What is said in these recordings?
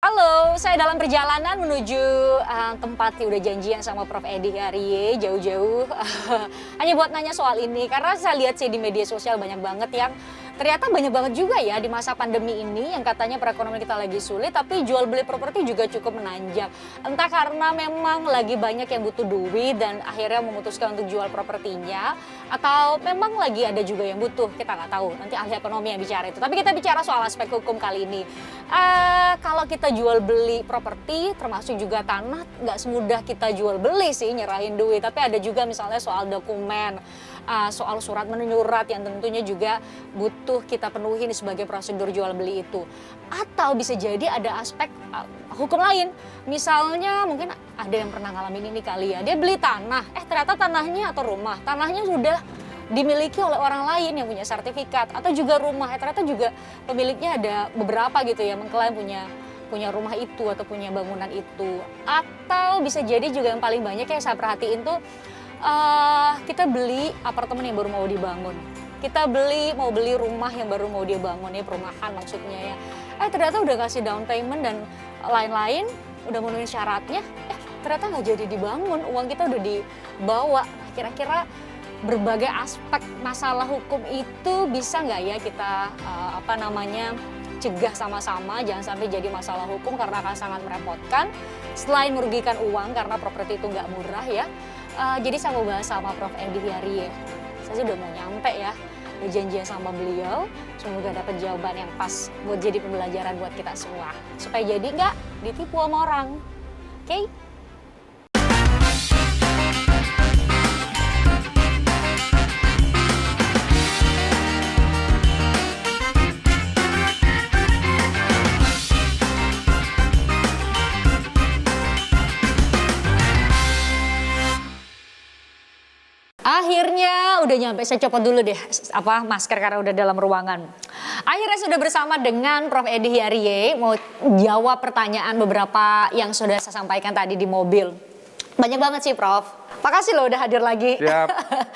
Halo, saya dalam perjalanan menuju tempat yang udah janjian sama Prof. Edi Arye jauh-jauh hanya buat nanya soal ini karena saya lihat sih di media sosial banyak banget yang ternyata banyak banget juga ya di masa pandemi ini yang katanya perekonomian kita lagi sulit tapi jual beli properti juga cukup menanjak. Entah karena memang lagi banyak yang butuh duit dan akhirnya memutuskan untuk jual propertinya atau memang lagi ada juga yang butuh, kita nggak tahu. Nanti ahli ekonomi yang bicara itu. Tapi kita bicara soal aspek hukum kali ini. Kalau kita jual beli properti termasuk juga tanah nggak semudah kita jual beli sih nyerahin duit. Tapi ada juga misalnya soal dokumen. Soal surat menyurat yang tentunya juga butuh kita penuhi sebagai prosedur jual beli itu. Atau bisa jadi ada aspek hukum lain. Misalnya mungkin ada yang pernah ngalamin ini kali ya. Dia beli tanah, ternyata tanahnya atau rumah, tanahnya sudah dimiliki oleh orang lain yang punya sertifikat. Atau juga rumah, ternyata juga pemiliknya ada beberapa gitu ya mengklaim punya rumah itu atau punya bangunan itu. Atau bisa jadi juga yang paling banyak yang saya perhatiin tuh kita beli apartemen yang baru mau dibangun. Kita mau beli rumah yang baru mau dia bangun ya, perumahan maksudnya ya. Ternyata udah kasih down payment dan lain-lain, udah memenuhi syaratnya, ternyata nggak jadi dibangun, uang kita udah dibawa. Kira-kira berbagai aspek masalah hukum itu bisa nggak ya kita cegah sama-sama, jangan sampai jadi masalah hukum karena akan sangat merepotkan. Selain merugikan uang karena properti itu nggak murah ya. Jadi saya mau bahas sama Prof. Edi Arye. Saya sih udah mau nyampe ya, udah janjian sama beliau. Semoga dapat jawaban yang pas buat jadi pembelajaran buat kita semua. Supaya jadi nggak ditipu sama orang. Oke? Akhirnya udah nyampe, saya copot dulu deh masker karena udah dalam ruangan. Akhirnya sudah bersama dengan Prof. Edi Arye mau jawab pertanyaan beberapa yang sudah saya sampaikan tadi di mobil. Banyak banget sih Prof. Makasih loh udah hadir lagi. Siap.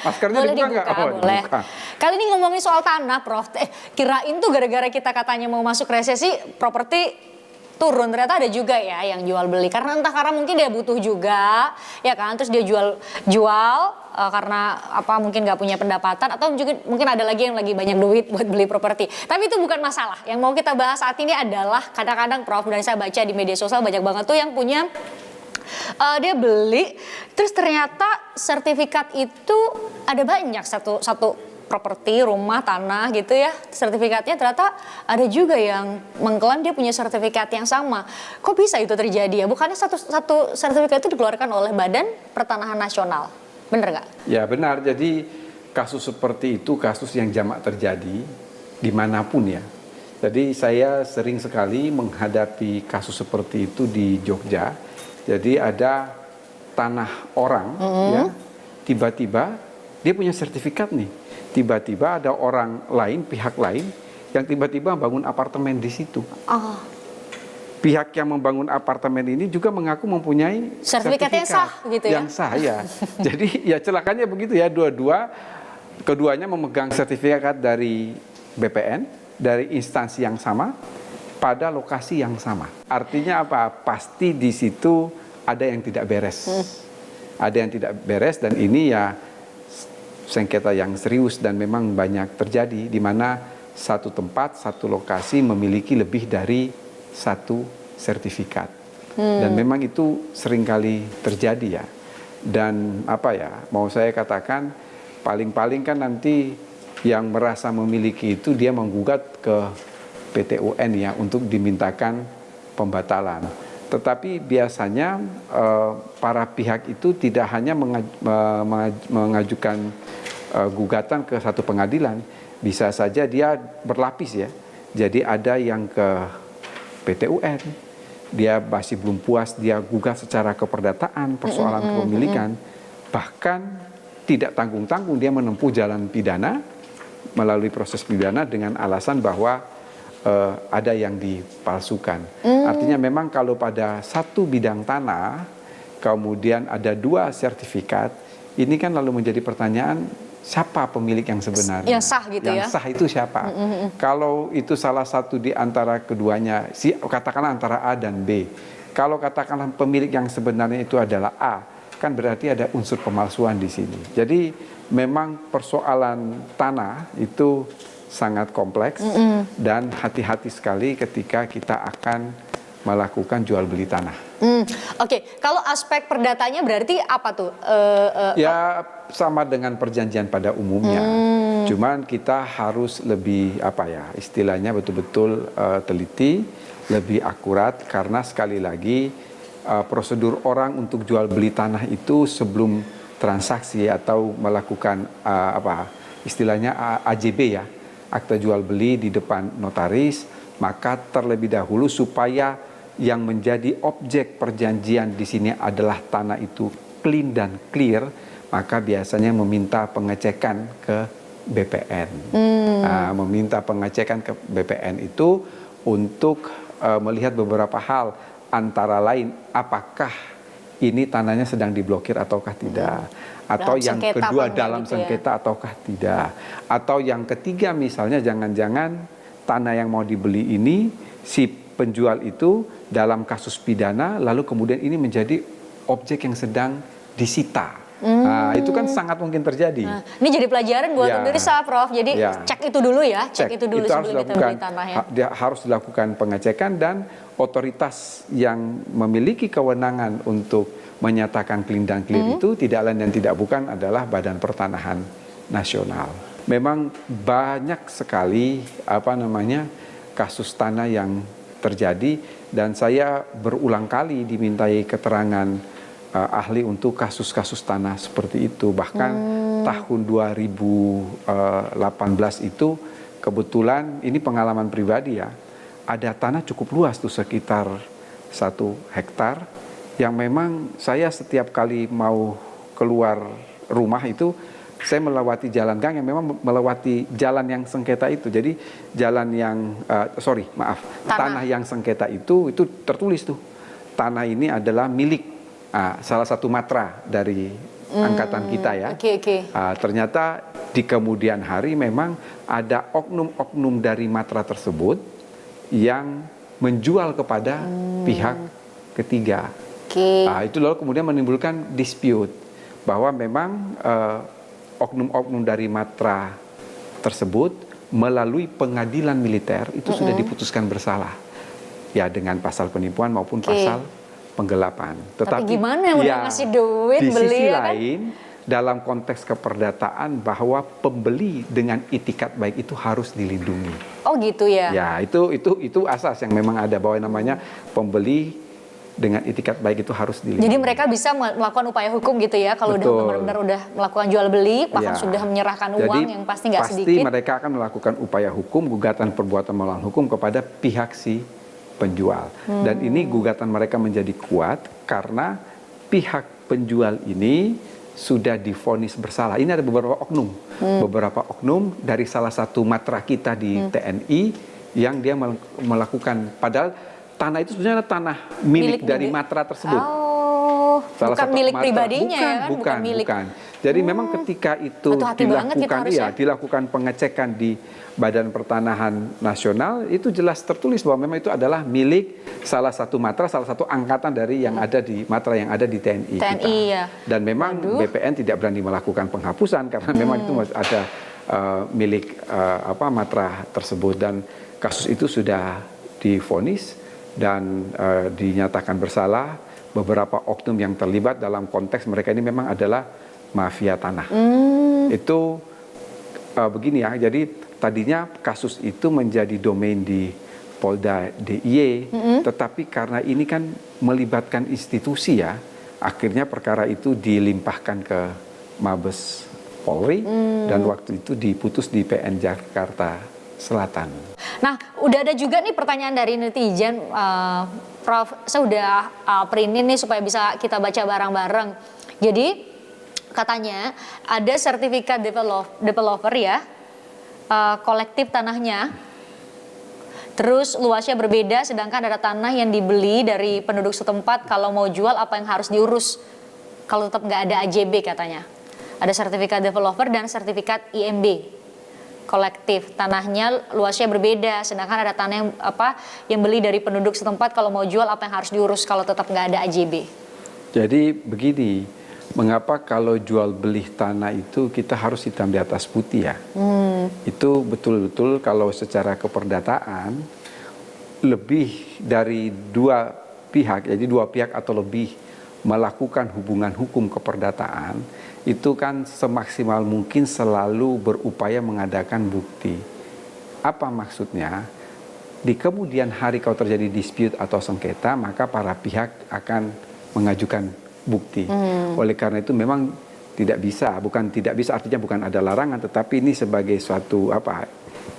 Maskernya boleh dibuka dibuka, nggak? Oh, boleh. Dibuka. Kali ini ngomongin soal tanah Prof. Kirain tuh gara-gara kita katanya mau masuk resesi properti turun, ternyata ada juga ya yang jual beli karena mungkin dia butuh juga ya kan, terus dia jual karena mungkin nggak punya pendapatan atau juga mungkin ada lagi yang lagi banyak duit buat beli properti. Tapi itu bukan masalah. Yang mau kita bahas saat ini adalah kadang-kadang Prof, dan saya baca di media sosial banyak banget tuh yang punya dia beli terus ternyata sertifikat itu ada banyak, satu properti, rumah, tanah gitu ya, sertifikatnya ternyata ada juga yang mengklaim dia punya sertifikat yang sama. Kok bisa itu terjadi ya? Bukannya satu sertifikat itu dikeluarkan oleh Badan Pertanahan Nasional, bener nggak? Ya benar, jadi kasus seperti itu kasus yang jamak terjadi dimanapun ya. Jadi saya sering sekali menghadapi kasus seperti itu di Jogja. Jadi ada tanah orang ya, tiba-tiba dia punya sertifikat nih. Tiba-tiba ada orang lain, pihak lain yang tiba-tiba bangun apartemen di situ. Pihak yang membangun apartemen ini juga mengaku mempunyai sertifikat yang sah gitu ya? Yang sah ya. Jadi ya celakanya begitu ya, keduanya memegang sertifikat dari BPN, dari instansi yang sama, pada lokasi yang sama. Artinya apa? Pasti di situ ada yang tidak beres. Ada yang tidak beres dan ini ya sengketa yang serius dan memang banyak terjadi di mana satu tempat, satu lokasi memiliki lebih dari satu sertifikat. Dan memang itu seringkali terjadi ya. Dan mau saya katakan paling-paling kan nanti yang merasa memiliki itu dia menggugat ke PT UN ya untuk dimintakan pembatalan. Tetapi biasanya para pihak itu tidak hanya mengajukan gugatan ke satu pengadilan, bisa saja dia berlapis ya. Jadi ada yang ke PT UN, dia masih belum puas, dia gugat secara keperdataan, persoalan kepemilikan, bahkan tidak tanggung-tanggung dia menempuh jalan pidana melalui proses pidana dengan alasan bahwa ada yang dipalsukan. Artinya memang kalau pada satu bidang tanah kemudian ada dua sertifikat, ini kan lalu menjadi pertanyaan siapa pemilik yang sebenarnya. Yang sah gitu ya? Yang sah itu siapa. Kalau itu salah satu di antara keduanya, katakanlah antara A dan B. Kalau katakanlah pemilik yang sebenarnya itu adalah A, kan berarti ada unsur pemalsuan di sini. Jadi memang persoalan tanah itu sangat kompleks dan hati-hati sekali ketika kita akan melakukan jual beli tanah. Oke, kalau aspek perdatanya berarti apa tuh? Ya sama dengan perjanjian pada umumnya. Cuman kita harus lebih istilahnya betul-betul teliti, lebih akurat karena sekali lagi prosedur orang untuk jual beli tanah itu sebelum transaksi atau melakukan istilahnya AJB ya, akta jual beli di depan notaris, maka terlebih dahulu supaya yang menjadi objek perjanjian di sini adalah tanah itu clean dan clear, maka biasanya meminta pengecekan ke BPN. Meminta pengecekan ke BPN itu untuk melihat beberapa hal, antara lain apakah ini tanahnya sedang diblokir ataukah tidak, atau yang kedua dalam sengketa ataukah tidak, atau yang ketiga misalnya jangan-jangan tanah yang mau dibeli ini si penjual itu dalam kasus pidana lalu kemudian ini menjadi objek yang sedang disita. Itu kan sangat mungkin terjadi. Ini jadi pelajaran buat pemirsa, Prof. Jadi cek itu dulu ya, cek itu dulu sebelum kita beli tanah ya. Harus dilakukan pengecekan dan otoritas yang memiliki kewenangan untuk menyatakan clean dan clear itu tidak lain dan tidak bukan adalah Badan Pertanahan Nasional. Memang banyak sekali kasus tanah yang terjadi dan saya berulang kali dimintai keterangan ahli untuk kasus-kasus tanah seperti itu. Bahkan tahun 2018 itu kebetulan ini pengalaman pribadi ya, ada tanah cukup luas tuh sekitar 1 hektar yang memang saya setiap kali mau keluar rumah itu saya melewati jalan gang yang memang melewati jalan yang sengketa itu. Jadi jalan yang tanah yang sengketa itu tertulis tuh tanah ini adalah milik salah satu matra dari angkatan kita ya. Ternyata di kemudian hari memang ada oknum-oknum dari matra tersebut yang menjual kepada pihak ketiga. Itu lalu kemudian menimbulkan dispute bahwa memang oknum-oknum dari matra tersebut melalui pengadilan militer itu sudah diputuskan bersalah ya dengan pasal penipuan maupun pasal penggelapan. Tapi gimana udah ngasih duit di beli sisi ya kan? lain dalam konteks keperdataan bahwa pembeli dengan itikat baik itu harus dilindungi. Oh gitu ya. Ya, itu asas yang memang ada bahwa namanya pembeli dengan itikat baik itu harus dilindungi. Jadi mereka bisa melakukan upaya hukum gitu ya kalau udah benar-benar udah melakukan jual beli bahkan sudah menyerahkan uang yang pasti nggak sedikit. Pasti mereka akan melakukan upaya hukum, gugatan perbuatan melawan hukum kepada pihak si penjual. Dan ini gugatan mereka menjadi kuat karena pihak penjual ini sudah divonis bersalah. Ini ada beberapa oknum dari salah satu matra kita di TNI yang dia melakukan, padahal tanah itu sebenarnya tanah milik dari matra tersebut. Salah bukan milik pribadinya bukan. Jadi memang ketika itu dilakukan pengecekan di Badan Pertanahan Nasional itu jelas tertulis bahwa memang itu adalah milik salah satu matra, salah satu angkatan dari yang ada di matra yang ada di TNI kita. Ya. Dan memang BPN tidak berani melakukan penghapusan karena memang itu ada milik matra tersebut dan kasus itu sudah divonis dan dinyatakan bersalah. Beberapa oknum yang terlibat dalam konteks mereka ini memang adalah mafia tanah. Itu begini ya, jadi tadinya kasus itu menjadi domain di Polda DIY, tetapi karena ini kan melibatkan institusi ya, akhirnya perkara itu dilimpahkan ke Mabes Polri dan waktu itu diputus di PN Jakarta Selatan. Nah, udah ada juga nih pertanyaan dari netizen, Prof, saya udah printin nih supaya bisa kita baca bareng-bareng. Jadi katanya ada sertifikat developer ya, kolektif tanahnya, terus luasnya berbeda, sedangkan ada tanah yang dibeli dari penduduk setempat. Kalau mau jual apa yang harus diurus? Kalau tetap nggak ada AJB katanya. Ada sertifikat developer dan sertifikat IMB kolektif. Tanahnya luasnya berbeda, sedangkan ada tanah yang beli dari penduduk setempat, kalau mau jual apa yang harus diurus kalau tetap nggak ada AJB? Jadi begini, mengapa kalau jual beli tanah itu kita harus hitam di atas putih ya? Itu betul-betul kalau secara keperdataan lebih dari dua pihak, jadi dua pihak atau lebih melakukan hubungan hukum keperdataan, itu kan semaksimal mungkin selalu berupaya mengadakan bukti. Apa maksudnya? Di kemudian hari kalau terjadi dispute atau sengketa, maka para pihak akan mengajukan bukti. Oleh karena itu memang tidak bisa, artinya bukan ada larangan, tetapi ini sebagai suatu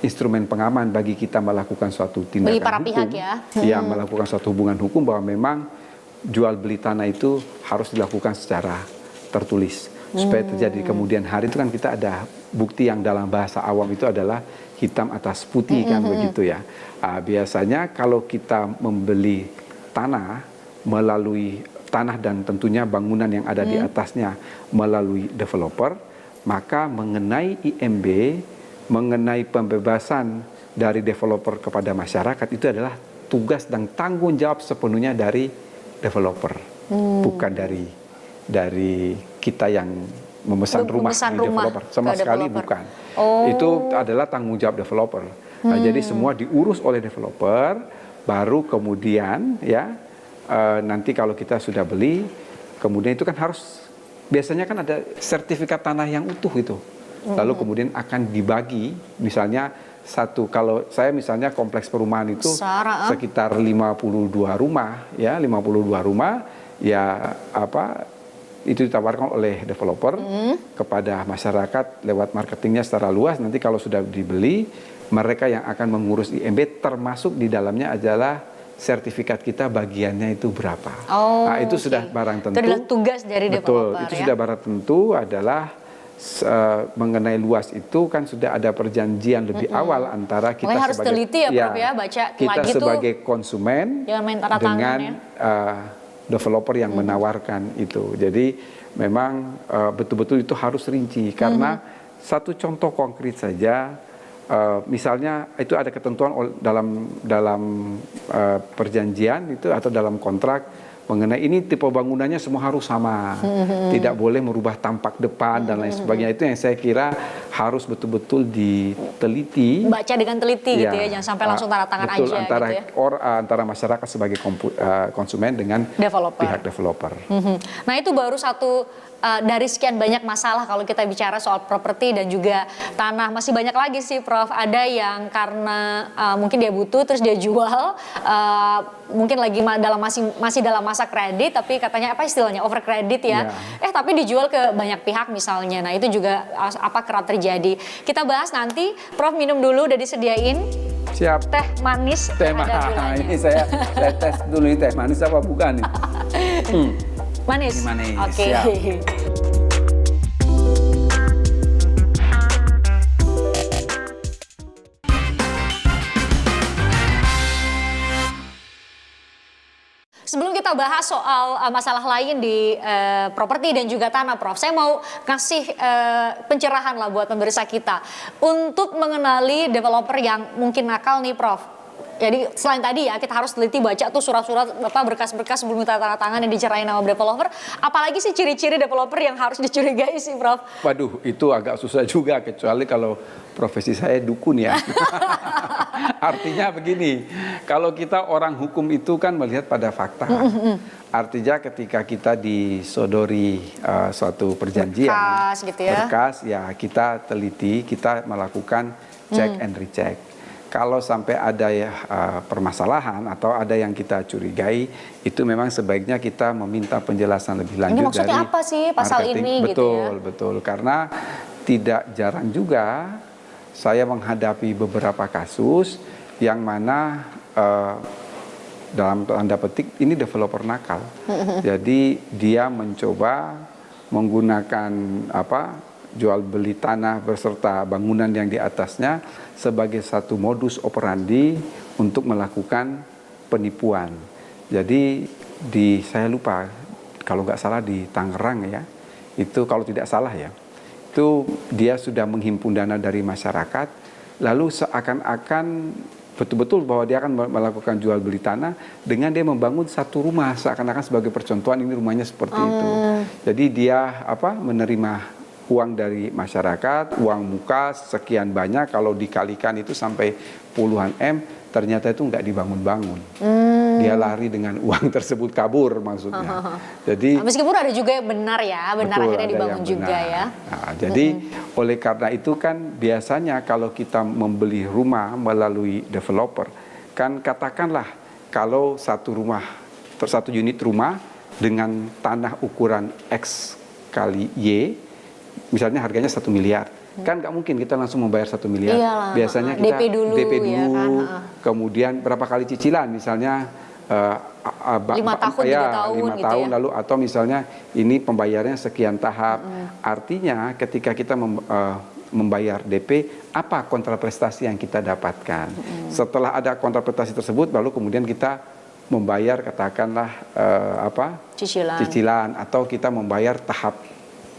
instrumen pengaman bagi kita melakukan suatu tindakan bagi para hukum, pihak ya. Ya, melakukan suatu hubungan hukum bahwa memang jual beli tanah itu harus dilakukan secara tertulis supaya terjadi di kemudian hari itu kan kita ada bukti yang dalam bahasa awam itu adalah hitam atas putih kan begitu ya. Biasanya kalau kita membeli tanah melalui tanah dan tentunya bangunan yang ada di atasnya melalui developer, maka mengenai IMB, mengenai pembebasan dari developer kepada masyarakat itu adalah tugas dan tanggung jawab sepenuhnya dari developer, bukan dari kita yang memesan rumah di developer, sama sekali bukan. Itu adalah tanggung jawab developer. Nah, jadi semua diurus oleh developer, baru kemudian ya nanti kalau kita sudah beli, kemudian itu kan harus, biasanya kan ada sertifikat tanah yang utuh itu. Lalu kemudian akan dibagi, misalnya kalau saya misalnya kompleks perumahan itu sekitar 52 rumah, ya 52 rumah, ya itu ditawarkan oleh developer kepada masyarakat lewat marketingnya secara luas. Nanti kalau sudah dibeli, mereka yang akan mengurus IMB, termasuk di dalamnya adalah sertifikat kita bagiannya itu berapa. Nah, itu sudah barang tentu. Itu adalah tugas dari developer. Betul, itu sudah barang tentu adalah mengenai luas itu kan sudah ada perjanjian lebih awal antara kita harus teliti ya, Prof, ya, baca kita lagi sebagai konsumen dengan developer yang menawarkan itu. Jadi memang betul-betul itu harus rinci karena satu contoh konkret saja. Misalnya itu ada ketentuan dalam perjanjian itu atau dalam kontrak mengenai ini tipe bangunannya semua harus sama, tidak boleh merubah tampak depan dan lain sebagainya. Itu yang saya kira harus betul-betul diteliti, baca dengan teliti gitu ya, jangan sampai langsung tanda tangan betul, aja antara gitu ya. Antara masyarakat sebagai konsumen dengan pihak developer. Nah, itu baru satu dari sekian banyak masalah kalau kita bicara soal properti dan juga tanah. Masih banyak lagi sih, Prof. Ada yang karena mungkin dia butuh terus dia jual, mungkin lagi masih dalam masa kredit, tapi katanya apa istilahnya over kredit ya. Tapi dijual ke banyak pihak misalnya. Nah, itu juga kerap terjadi. Kita bahas nanti. Prof, minum dulu, udah disediain. Siap. Teh manis. Teh manis. Ini saya tes dulu, ini teh manis apa bukan nih? Manis. Manis. Oke. Sebelum kita bahas soal masalah lain di properti dan juga tanah, Prof, saya mau kasih pencerahan lah buat pemirsa kita untuk mengenali developer yang mungkin nakal nih, Prof. Jadi selain tadi ya kita harus teliti baca tuh surat-surat berkas-berkas sebelum kita tanda tangan yang dicerahin sama developer. Apalagi sih ciri-ciri developer yang harus dicurigai sih, Prof? Waduh, itu agak susah juga kecuali kalau profesi saya dukun ya. Artinya begini, kalau kita orang hukum itu kan melihat pada fakta. Artinya ketika kita disodori suatu perjanjian, berkas ya kita teliti, kita melakukan check and recheck. Kalau sampai ada permasalahan atau ada yang kita curigai, itu memang sebaiknya kita meminta penjelasan lebih lanjut. Ini maksudnya dari apa sih pasal marketing. ini? Betul. Karena tidak jarang juga saya menghadapi beberapa kasus yang mana dalam tanda petik ini developer nakal. Jadi dia mencoba menggunakan jual beli tanah beserta bangunan yang di atasnya sebagai satu modus operandi untuk melakukan penipuan. Jadi saya lupa kalau nggak salah di Tangerang ya, itu kalau tidak salah ya, itu dia sudah menghimpun dana dari masyarakat, lalu seakan-akan betul-betul bahwa dia akan melakukan jual beli tanah dengan dia membangun satu rumah seakan-akan sebagai percontohan ini rumahnya seperti itu. Jadi dia menerima uang dari masyarakat, uang muka sekian banyak, kalau dikalikan itu sampai puluhan M, ternyata itu nggak dibangun-bangun. Dia lari dengan uang tersebut kabur maksudnya. Jadi meskipun ada juga yang benar ya, benar betul, akhirnya dibangun juga ya. Nah, jadi oleh karena itu kan biasanya kalau kita membeli rumah melalui developer, kan katakanlah kalau satu unit rumah dengan tanah ukuran X kali Y, misalnya harganya 1 miliar. Kan nggak mungkin kita langsung membayar 1 miliar. Iyalah, biasanya kita DP dulu, ya kan? Kemudian berapa kali cicilan, misalnya 5 tahun, 3 tahun 5 gitu tahun ya? lalu, atau misalnya ini pembayarannya sekian tahap. Artinya ketika kita membayar DP, apa kontraprestasi yang kita dapatkan? Setelah ada kontraprestasi tersebut, baru kemudian kita membayar katakanlah cicilan, atau kita membayar tahap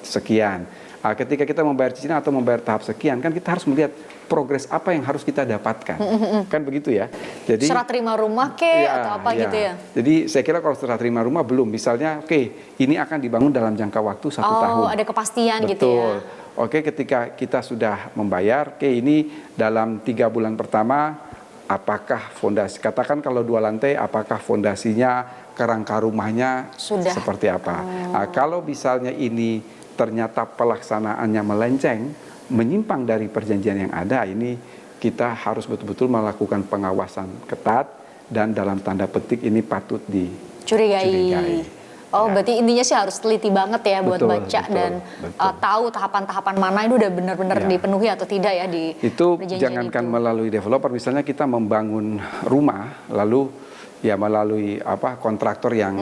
sekian. Ketika kita membayar cicilan atau membayar tahap sekian, kan kita harus melihat progres apa yang harus kita dapatkan. Kan begitu ya. Jadi serah terima rumah atau apa gitu ya. Jadi saya kira kalau serah terima rumah belum, misalnya ini akan dibangun dalam jangka waktu 1 tahun. Ada kepastian. Betul. Gitu ya. Ketika kita sudah membayar, ini dalam 3 bulan pertama, apakah fondasi, katakan kalau 2 lantai, apakah fondasinya, kerangka rumahnya sudah seperti apa. Kalau misalnya ini ternyata pelaksanaannya melenceng, menyimpang dari perjanjian yang ada, ini kita harus betul-betul melakukan pengawasan ketat, dan dalam tanda petik ini patut dicurigai. Berarti intinya sih harus teliti banget ya buat baca dan tahu tahapan-tahapan mana itu udah benar-benar dipenuhi atau tidak ya di perjanjian jangankan melalui developer, misalnya kita membangun rumah lalu melalui kontraktor yang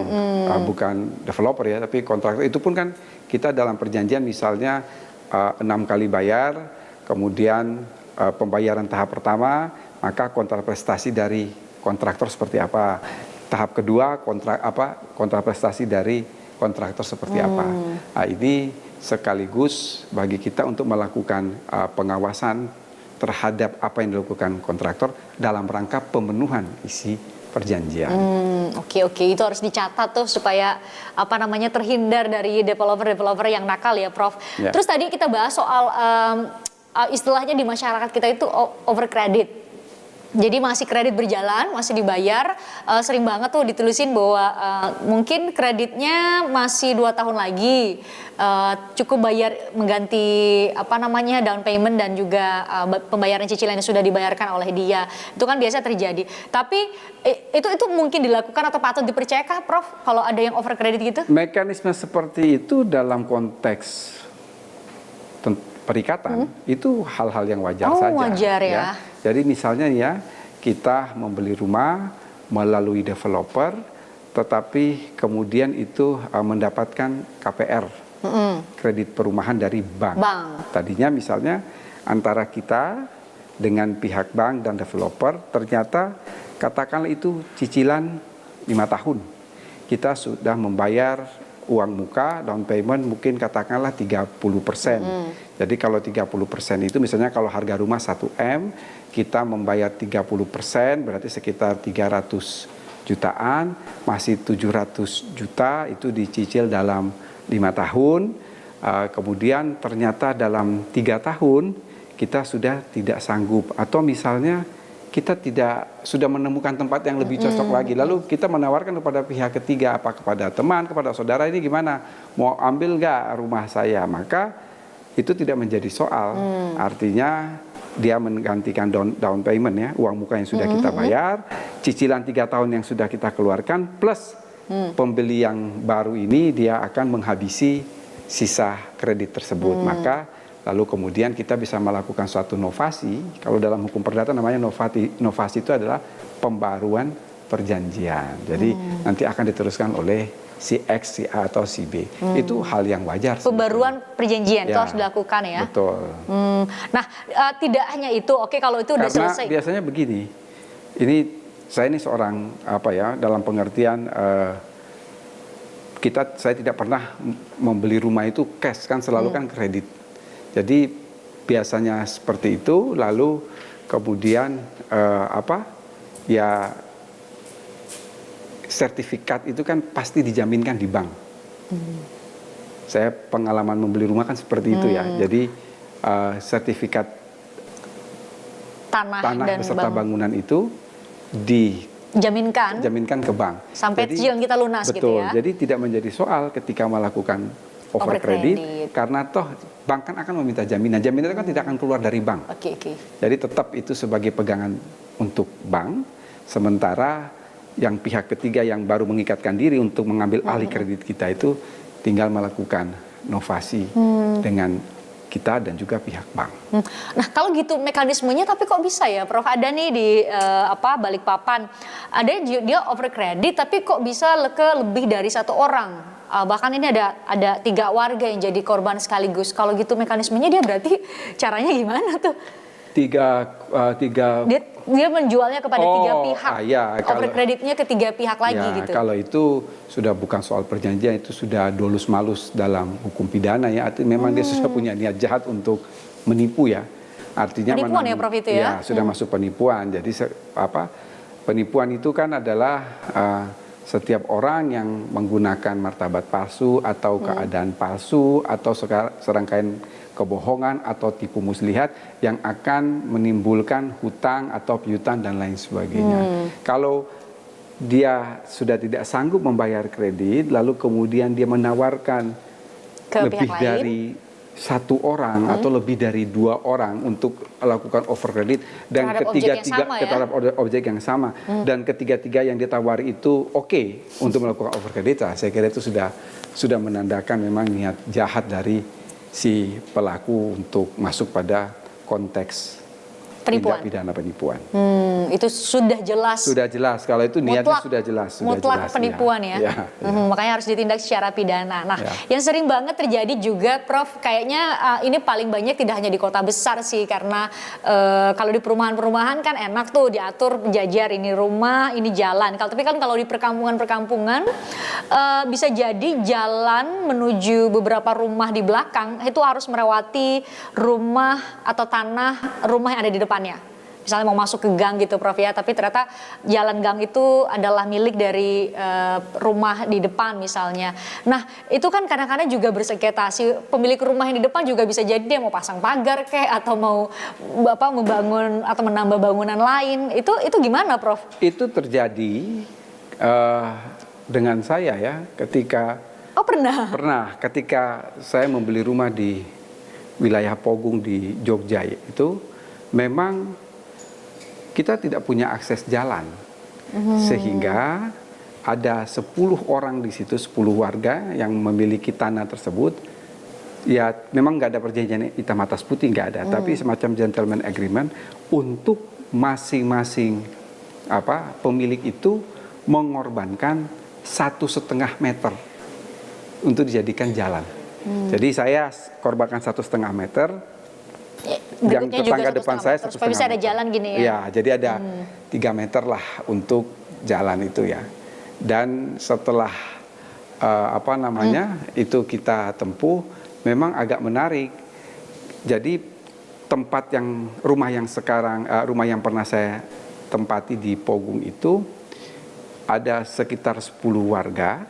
bukan developer ya, tapi kontraktor itu pun kan kita dalam perjanjian misalnya 6 kali bayar, kemudian pembayaran tahap pertama, maka kontraprestasi dari kontraktor seperti apa, tahap kedua kontraprestasi dari kontraktor seperti apa. Ini sekaligus bagi kita untuk melakukan pengawasan terhadap apa yang dilakukan kontraktor dalam rangka pemenuhan isi perjanjian. Oke, itu harus dicatat tuh supaya terhindar dari developer yang nakal ya, Prof. Ya. Terus tadi kita bahas soal istilahnya di masyarakat kita itu over credit. Jadi masih kredit berjalan, masih dibayar, sering banget tuh ditulisin bahwa mungkin kreditnya masih 2 tahun lagi, cukup bayar mengganti down payment dan juga pembayaran cicilan yang sudah dibayarkan oleh dia. Itu kan biasa terjadi. Tapi itu mungkin dilakukan atau patut dipercayakah, Prof? Kalau ada yang over credit gitu? Mekanisme seperti itu dalam konteks perikatan itu hal-hal yang wajar saja. Wajar ya. Jadi misalnya kita membeli rumah melalui developer, tetapi kemudian itu mendapatkan KPR, kredit perumahan dari bank. Tadinya misalnya antara kita dengan pihak bank dan developer, ternyata katakanlah itu cicilan 5 tahun. Kita sudah membayar uang muka, down payment mungkin katakanlah 30%. Jadi kalau 30% itu misalnya kalau harga rumah 1M, kita membayar 30%, berarti sekitar 300 jutaan, masih 700 juta itu dicicil dalam 5 tahun. Kemudian ternyata dalam 3 tahun kita sudah tidak sanggup, atau misalnya kita sudah menemukan tempat yang lebih cocok lagi. Lalu kita menawarkan kepada pihak ketiga, apa kepada teman, kepada saudara, ini gimana? Mau ambil nggak rumah saya? Maka itu tidak menjadi soal. Artinya dia menggantikan down payment ya, uang muka yang sudah kita bayar, cicilan 3 tahun yang sudah kita keluarkan, plus pembeli yang baru ini dia akan menghabisi sisa kredit tersebut. Maka lalu kemudian kita bisa melakukan suatu novasi. Kalau dalam hukum perdata namanya novasi itu adalah pembaruan perjanjian. Jadi nanti akan diteruskan oleh si X, si A atau si B. Itu hal yang wajar. Pembaruan perjanjian itu harus dilakukan ya. Betul. Nah, tidak hanya itu. Oke, kalau itu udah selesai. Karena biasanya begini. Saya ini seorang dalam pengertian saya tidak pernah membeli rumah itu cash, kan selalu kan kredit. Jadi biasanya seperti itu, lalu kemudian ya sertifikat itu kan pasti dijaminkan di bank. Saya pengalaman membeli rumah kan seperti itu ya. Jadi sertifikat Tanah dan beserta bangunan itu dijaminkan ke bank. Sampai cicilan kita lunas betul, gitu ya. Jadi tidak menjadi soal ketika melakukan overcredit karena toh bank kan akan meminta jaminan. Jaminan itu kan tidak akan keluar dari bank. Oke. Jadi tetap itu sebagai pegangan untuk bank, sementara yang pihak ketiga yang baru mengikatkan diri untuk mengambil alih kredit kita itu tinggal melakukan novasi dengan kita dan juga pihak bank. Nah kalau gitu mekanismenya, tapi kok bisa ya Prof, ada nih di Balikpapan, ada dia overcredit tapi kok bisa lebih dari 1 orang, bahkan ini ada 3 warga yang jadi korban sekaligus. Kalau gitu mekanismenya dia berarti caranya gimana tuh? Tiga dia menjualnya kepada 3 pihak, overcreditnya ke 3 pihak lagi gitu. Kalau itu sudah bukan soal perjanjian, itu sudah dolus malus dalam hukum pidana ya. Artinya memang dia sudah punya niat jahat untuk menipu ya. Artinya penipuan ya Prof itu ya? Ya sudah masuk penipuan. Jadi penipuan itu kan adalah setiap orang yang menggunakan martabat palsu atau keadaan palsu atau serangkaian kebohongan atau tipu muslihat yang akan menimbulkan hutang atau piutang dan lain sebagainya. Kalau dia sudah tidak sanggup membayar kredit, lalu kemudian dia menawarkan lebih dari 1 orang atau lebih dari 2 orang untuk melakukan overcredit dan terhadap objek yang sama dan ketiga-tiga yang ditawari itu oke untuk melakukan overcredit, saya kira itu sudah menandakan memang niat jahat dari si pelaku untuk masuk pada konteks tindak pidana penipuan. Itu sudah jelas. Sudah jelas, kalau itu niatnya sudah jelas. Mutlak penipuan ya. Makanya harus ditindak secara pidana. Nah, yang sering banget terjadi juga Prof, kayaknya ini paling banyak tidak hanya di kota besar sih, karena kalau di perumahan-perumahan kan enak tuh diatur penjajar, ini rumah, ini jalan. Tapi kan kalau di perkampungan-perkampungan bisa jadi jalan menuju beberapa rumah di belakang itu harus melewati rumah atau tanah rumah yang ada di depannya. Misalnya mau masuk ke gang gitu Prof ya, tapi ternyata jalan gang itu adalah milik dari rumah di depan misalnya. Nah itu kan kadang-kadang juga bersengketa, si pemilik rumah yang di depan juga bisa jadi dia mau pasang pagar atau mau membangun atau menambah bangunan lain. Itu gimana Prof? Itu terjadi dengan saya ya, ketika pernah ketika saya membeli rumah di wilayah Pogung di Jogja itu. Memang kita tidak punya akses jalan, sehingga ada 10 orang di situ, 10 warga yang memiliki tanah tersebut. Ya memang nggak ada perjanjian hitam atas putih, nggak ada, tapi semacam gentleman agreement untuk masing-masing pemilik itu mengorbankan 1,5 meter untuk dijadikan jalan. Jadi saya korbankan 1,5 meter. Yang tetangga depan saya 1,5 supaya bisa ada jalan gini ya. Ya, jadi ada 3 meter lah untuk jalan itu ya. Dan setelah itu kita tempuh, memang agak menarik. Jadi rumah yang pernah saya tempati di Pogung itu ada sekitar 10 warga.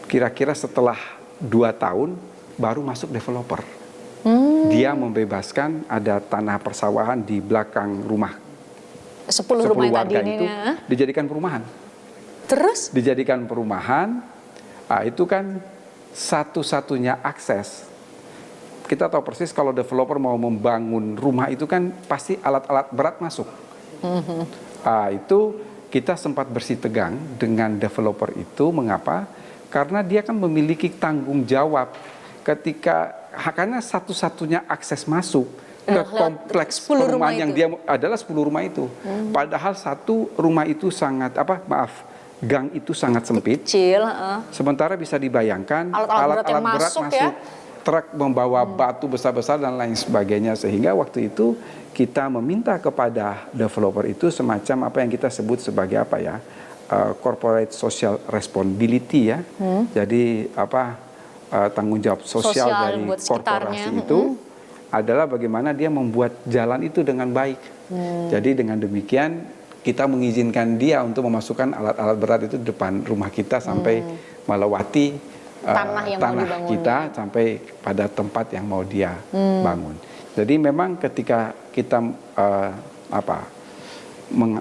Kira-kira setelah 2 tahun baru masuk developer. Dia membebaskan ada tanah persawahan di belakang rumah 10 rumah warga tadi itu dijadikan perumahan. Terus? Dijadikan perumahan, itu kan satu-satunya akses. Kita tahu persis kalau developer mau membangun rumah itu kan pasti alat-alat berat masuk. Itu kita sempat bersitegang dengan developer itu. Mengapa? Karena dia kan memiliki tanggung jawab karena satu-satunya akses masuk ke kompleks perumahan yang dia adalah 10 rumah itu. Padahal satu rumah itu gang itu sangat sempit. Kecil. Sementara bisa dibayangkan alat-alat berat masuk ya? Truk membawa batu besar-besar dan lain sebagainya, sehingga waktu itu kita meminta kepada developer itu semacam apa yang kita sebut sebagai corporate social responsibility ya. Jadi tanggung jawab sosial dari buat korporasi sekitarnya. itu adalah bagaimana dia membuat jalan itu dengan baik. Jadi dengan demikian kita mengizinkan dia untuk memasukkan alat-alat berat itu di depan rumah kita sampai melewati Tanah yang mau dibangun. kita sampai pada tempat yang mau dia bangun. Jadi memang ketika kita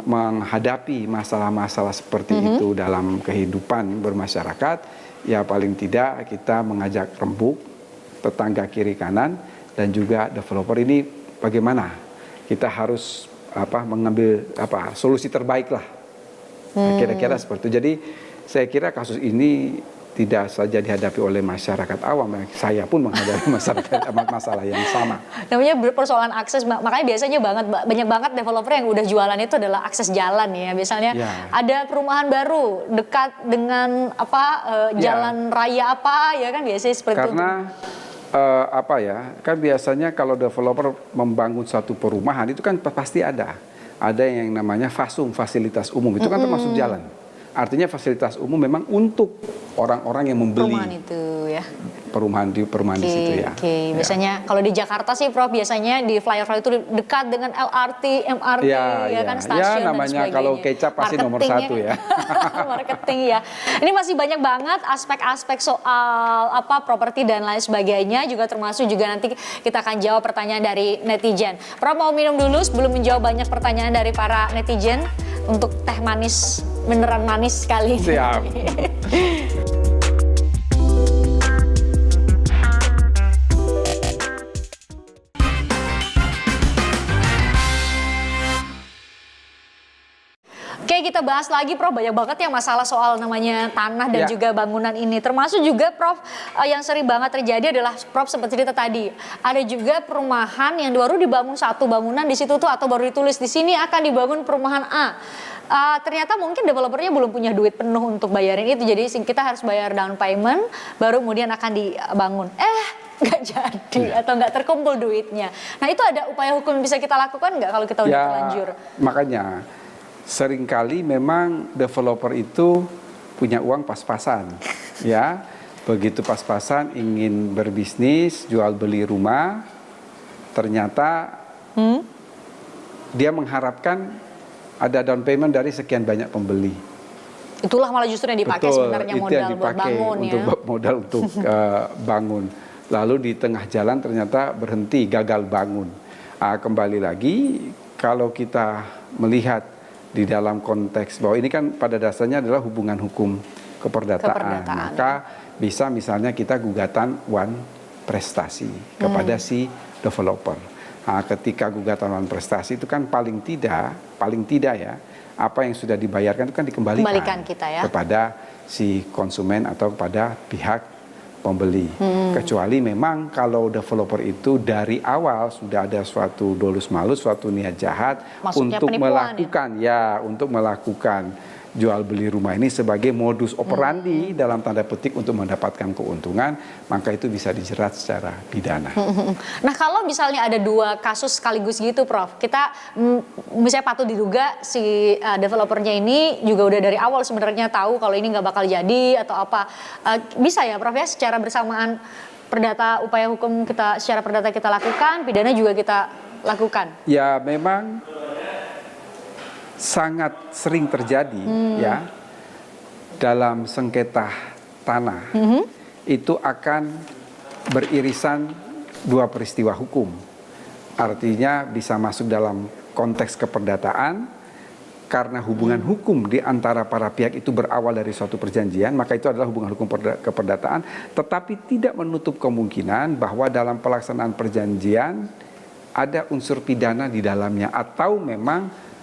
menghadapi masalah-masalah seperti itu dalam kehidupan bermasyarakat, ya paling tidak kita mengajak rembuk tetangga kiri kanan dan juga developer ini bagaimana kita harus mengambil solusi terbaik lah. Kira-kira seperti itu. Jadi saya kira kasus ini tidak saja dihadapi oleh masyarakat awam, saya pun menghadapi masalah yang sama. Namanya persoalan akses, makanya biasanya banyak banget developer yang udah jualan itu adalah akses jalan ya. Misalnya ada perumahan baru dekat dengan jalan raya ya kan biasanya seperti itu. Karena kan biasanya kalau developer membangun satu perumahan itu kan pasti ada yang namanya FASUM, fasilitas umum, itu kan termasuk jalan. Artinya fasilitas umum memang untuk orang-orang yang membeli perumahan itu ya. Perumahan di situ ya. Biasanya kalau di Jakarta sih Prof, biasanya di flyer-flyer itu dekat dengan LRT, MRT kan stasiun dan namanya sebagainya. kalau kecap pasti nomor satu ya. Marketing ya. Ini masih banyak banget aspek-aspek soal properti dan lain sebagainya, juga termasuk juga nanti kita akan jawab pertanyaan dari netizen. Prof mau minum dulu sebelum menjawab banyak pertanyaan dari para netizen untuk teh manis, beneran manis sekali. Siap. Oke, kita bahas lagi Prof, banyak banget ya masalah soal namanya tanah dan juga bangunan ini. Termasuk juga Prof, yang sering banget terjadi adalah Prof sempat cerita tadi, ada juga perumahan yang baru dibangun satu bangunan di situ tuh, atau baru ditulis di sini akan dibangun perumahan A. Ternyata mungkin developernya belum punya duit penuh untuk bayarin itu, jadi kita harus bayar down payment baru kemudian akan dibangun. Nggak jadi atau nggak terkumpul duitnya. Nah itu ada upaya hukum yang bisa kita lakukan nggak kalau kita udah terlanjur? Makanya seringkali memang developer itu punya uang pas-pasan, ya. Begitu pas-pasan ingin berbisnis, jual beli rumah, ternyata dia mengharapkan ada down payment dari sekian banyak pembeli. Itulah malah justru yang dipakai sebenarnya modal buat bangun untuk modal untuk bangun. Lalu di tengah jalan ternyata berhenti, gagal bangun. Kembali lagi kalau kita melihat di dalam konteks bahwa ini kan pada dasarnya adalah hubungan hukum keperdataan. Maka bisa misalnya kita gugatan wan prestasi kepada si developer. Ketika gugatan wan prestasi itu kan paling tidak ya, apa yang sudah dibayarkan itu kan dikembalikan kita ya, kepada si konsumen atau kepada pihak pembeli. Kecuali memang kalau developer itu dari awal sudah ada suatu dolus malus, suatu niat jahat untuk melakukan jual beli rumah ini sebagai modus operandi dalam tanda petik untuk mendapatkan keuntungan, maka itu bisa dijerat secara pidana. Nah kalau misalnya ada dua kasus sekaligus gitu Prof, kita misalnya patut diduga si developernya ini juga udah dari awal sebenarnya tahu kalau ini nggak bakal jadi atau apa, bisa ya Prof ya secara bersamaan upaya hukum kita secara perdata kita lakukan, pidana juga kita lakukan? Ya memang sangat sering terjadi ya dalam sengketa tanah itu akan beririsan dua peristiwa hukum, artinya bisa masuk dalam konteks keperdataan karena hubungan hukum di antara para pihak itu berawal dari suatu perjanjian, maka itu adalah hubungan hukum keperdataan, tetapi tidak menutup kemungkinan bahwa dalam pelaksanaan perjanjian ada unsur pidana di dalamnya, atau memang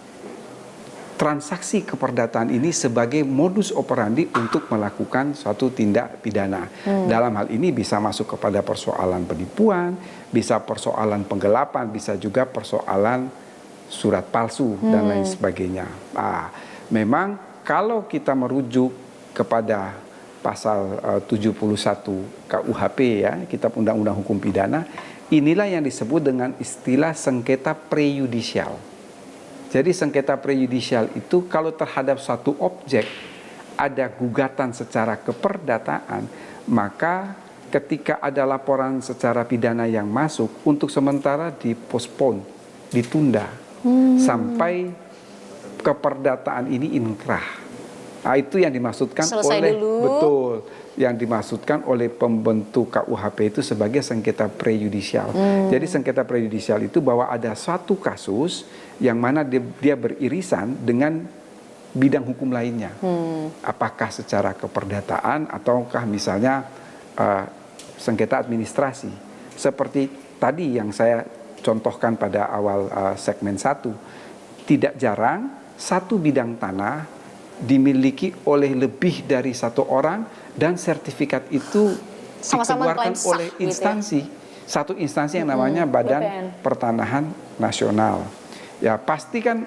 transaksi keperdataan ini sebagai modus operandi untuk melakukan suatu tindak pidana. Dalam hal ini bisa masuk kepada persoalan penipuan, bisa persoalan penggelapan, bisa juga persoalan surat palsu dan lain sebagainya. Memang kalau kita merujuk kepada pasal 71 KUHP ya, Kitab Undang-Undang Hukum Pidana, inilah yang disebut dengan istilah sengketa prejudisial. Jadi sengketa prejudisial itu kalau terhadap suatu objek ada gugatan secara keperdataan, maka ketika ada laporan secara pidana yang masuk, untuk sementara dipospon, ditunda sampai keperdataan ini inkrah. Nah, itu yang dimaksudkan Selesai oleh dulu. betul, yang dimaksudkan oleh pembentuk KUHP itu sebagai sengketa prejudisial. Jadi sengketa prejudisial itu bahwa ada suatu kasus yang mana dia beririsan dengan bidang hukum lainnya. Apakah secara keperdataan ataukah misalnya sengketa administrasi. Seperti tadi yang saya contohkan pada awal segmen 1. Tidak jarang satu bidang tanah dimiliki oleh lebih dari satu orang dan sertifikat itu Sama-sama dikeluarkan klaim sah, oleh gitu ya. instansi. Satu instansi yang namanya Badan BPN. Pertanahan Nasional. Ya pasti kan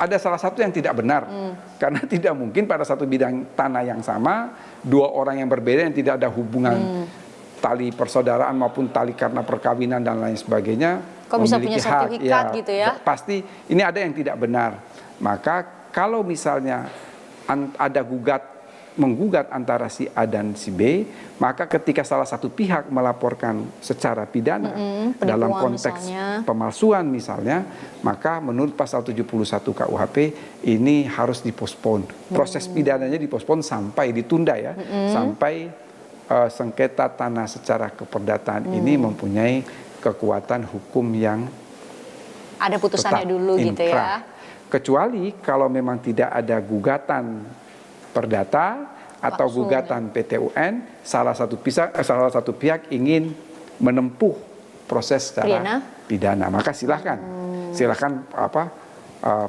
ada salah satu yang tidak benar. Karena tidak mungkin pada satu bidang tanah yang sama, dua orang yang berbeda yang tidak ada hubungan tali persaudaraan maupun tali karena perkawinan dan lain sebagainya. Kok bisa memiliki punya sertifikat gitu ya? Pasti ini ada yang tidak benar. Maka kalau misalnya ada menggugat antara si A dan si B, maka ketika salah satu pihak melaporkan secara pidana dalam konteks misalnya. pemalsuan misalnya, maka menurut pasal 71 KUHP ini harus dipospon. Proses pidananya dipospon sampai ditunda ya, sampai sengketa tanah secara keperdataan ini mempunyai kekuatan hukum yang Ada putusannya tetap dulu gitu inkrah. ya. Kecuali kalau memang tidak ada gugatan perdata atau Langsung, gugatan PT UN, salah satu pihak ingin menempuh proses secara pidana, maka silahkan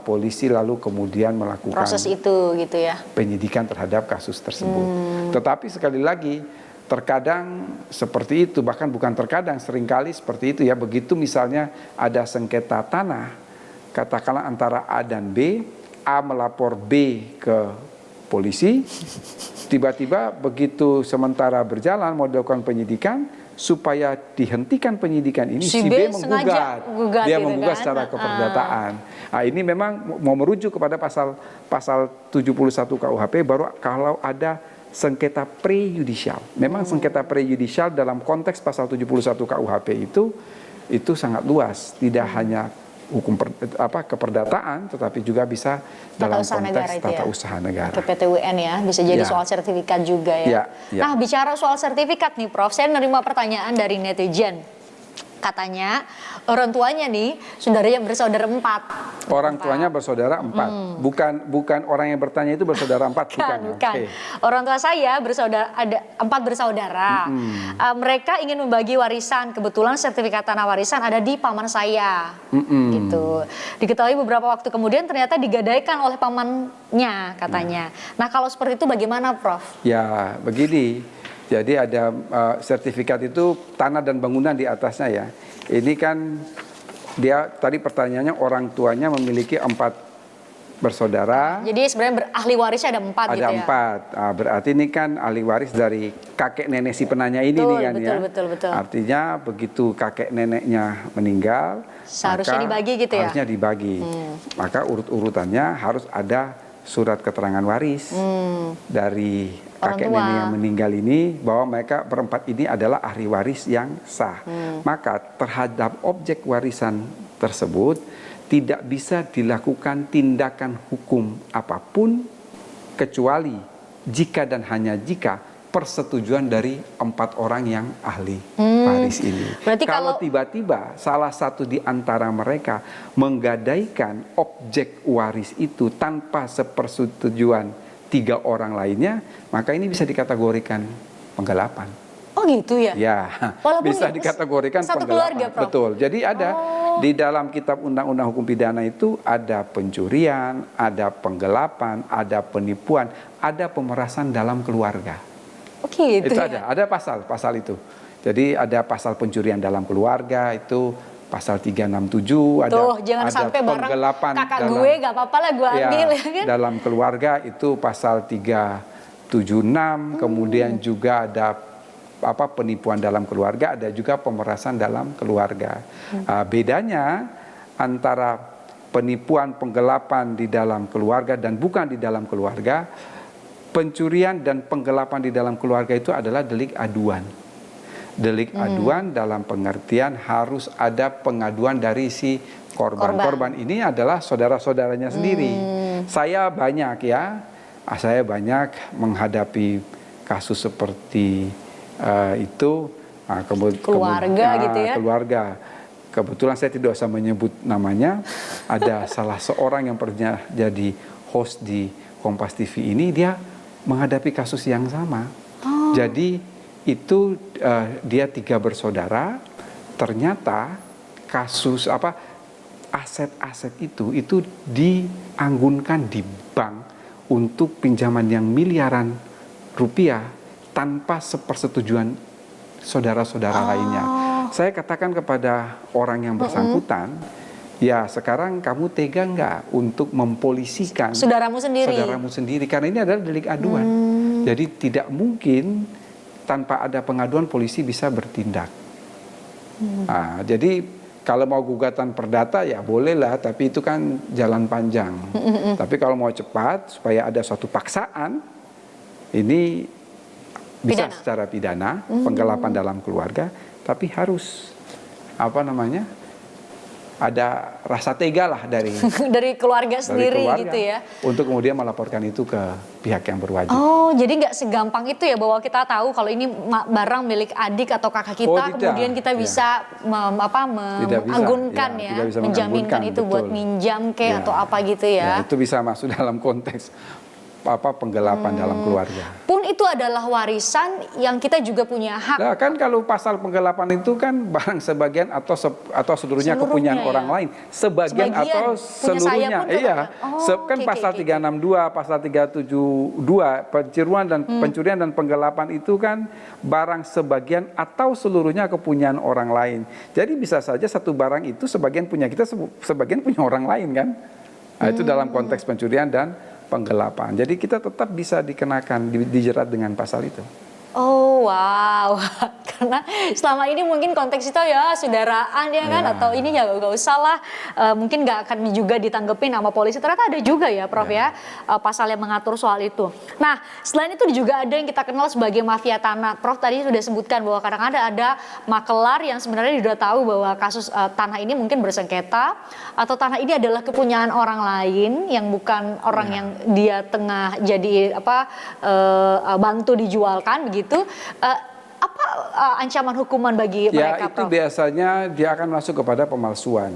polisi lalu kemudian melakukan Proses itu gitu ya. penyidikan terhadap kasus tersebut. Tetapi sekali lagi terkadang seperti itu, bahkan bukan terkadang, seringkali seperti itu ya. Begitu misalnya ada sengketa tanah, katakanlah antara A dan B, A melapor B ke polisi, tiba-tiba begitu sementara berjalan mau dilakukan penyidikan, supaya dihentikan penyidikan ini, si B menggugat, dia gitu menggugat kan? secara keperdataan. Nah, ini memang mau merujuk kepada pasal 71 KUHP baru kalau ada sengketa prejudisial. Memang sengketa prejudisial dalam konteks pasal 71 KUHP itu sangat luas, tidak hanya hukum keperdataan, tetapi juga bisa dalam konteks tata usaha negara. Ke PT UN ya, bisa jadi soal sertifikat juga ya. Nah, bicara soal sertifikat nih Prof, saya menerima pertanyaan dari netizen. Katanya orang tuanya nih saudaranya bersaudara 4. Orang tuanya bersaudara 4. Bukan orang yang bertanya itu bersaudara 4, bukan. Okay. Orang tua saya ada 4 bersaudara. Mereka ingin membagi warisan. Kebetulan sertifikat tanah warisan ada di paman saya. Gitu. Diketahui beberapa waktu kemudian ternyata digadaikan oleh pamannya katanya. Nah, kalau seperti itu bagaimana, Prof? Ya, begini. Jadi ada sertifikat itu tanah dan bangunan di atasnya ya. Ini kan dia tadi pertanyaannya orang tuanya memiliki 4 bersaudara. Jadi sebenarnya ahli warisnya ada 4 gitu ya. Ada 4. Berarti ini kan ahli waris dari kakek nenek si penanya ini nih kan ya. Betul. Artinya begitu kakek neneknya meninggal, seharusnya dibagi gitu ya. Harusnya dibagi. Maka urut-urutannya harus ada surat keterangan waris dari kakek nenek yang meninggal ini bahwa mereka berempat ini adalah ahli waris yang sah. Maka terhadap objek warisan tersebut tidak bisa dilakukan tindakan hukum apapun kecuali jika dan hanya jika persetujuan dari 4 orang yang ahli waris ini. Berarti kalau tiba-tiba salah satu di antara mereka menggadaikan objek waris itu tanpa sepersetujuan 3 orang lainnya, maka ini bisa dikategorikan penggelapan. Oh gitu ya? Ya, walaupun bisa dikategorikan satu penggelapan. Keluarga, Prof? Betul. Jadi ada di dalam Kitab Undang-Undang Hukum Pidana itu ada pencurian, ada penggelapan, ada penipuan, ada pemerasan dalam keluarga. Oh gitu Itu ya? ada pasal itu. Jadi ada pasal pencurian dalam keluarga itu pasal 367, Tuh, jangan sampai barang kakak gue gak apa-apa lah gue ambil ya kan? Dalam keluarga itu pasal 376, kemudian juga ada penipuan dalam keluarga, ada juga pemerasan dalam keluarga. Bedanya antara penipuan, penggelapan di dalam keluarga dan bukan di dalam keluarga, pencurian dan penggelapan di dalam keluarga itu adalah delik aduan. Delik aduan dalam pengertian harus ada pengaduan dari si korban. Korban ini adalah saudara-saudaranya sendiri. Saya banyak menghadapi kasus seperti itu. Keluarga gitu ya? Keluarga. Kebetulan saya tidak usah menyebut namanya. Ada salah seorang yang pernah jadi host di Kompas TV ini, dia menghadapi kasus yang sama. Jadi itu dia 3 bersaudara, ternyata kasus aset-aset itu dianggunkan di bank untuk pinjaman yang miliaran rupiah tanpa sepersetujuan saudara-saudara lainnya. Saya katakan kepada orang yang bersangkutan, ya sekarang kamu tega nggak untuk mempolisikan saudaramu sendiri? Karena ini adalah delik aduan. Jadi tidak mungkin tanpa ada pengaduan polisi bisa bertindak. Nah, jadi kalau mau gugatan perdata ya bolehlah, tapi itu kan jalan panjang. Tapi kalau mau cepat supaya ada suatu paksaan, ini bisa secara pidana, penggelapan dalam keluarga, tapi harus ada rasa tega lah dari dari keluarga sendiri keluarga, gitu ya, untuk kemudian melaporkan itu ke pihak yang berwajib. Oh, jadi nggak segampang itu ya bahwa kita tahu kalau ini barang milik adik atau kakak kita, kemudian kita bisa mengagunkan menjaminkan itu betul. Buat minjam atau apa gitu ya. Itu bisa masuk dalam konteks penggelapan dalam keluarga. Pun itu adalah warisan yang kita juga punya hak. Nah, kan kalau pasal penggelapan itu kan barang sebagian atau seluruhnya kepunyaan orang lain. Sebagian atau seluruhnya. Kan pasal 362, pasal 372 pencurian dan penggelapan itu kan barang sebagian atau seluruhnya kepunyaan orang lain. Jadi bisa saja satu barang itu sebagian punya kita, sebagian punya orang lain kan. Nah, itu dalam konteks pencurian dan penggelapan. Jadi kita tetap bisa dikenakan, dijerat dengan pasal itu. Oh wow, karena selama ini mungkin konteks itu ya saudaraan ya kan, atau ini ya gak usah lah, mungkin gak akan juga ditanggepin sama polisi. Ternyata ada juga ya Prof pasal yang mengatur soal itu. Nah selain itu juga ada yang kita kenal sebagai mafia tanah. Prof tadi sudah sebutkan bahwa kadang-kadang ada makelar yang sebenarnya sudah tahu bahwa kasus tanah ini mungkin bersengketa, atau tanah ini adalah kepunyaan orang lain yang bukan orang yang dia tengah jadi bantu dijualkan begitu. Ancaman hukuman bagi mereka, Prof? Itu biasanya dia akan masuk kepada pemalsuan.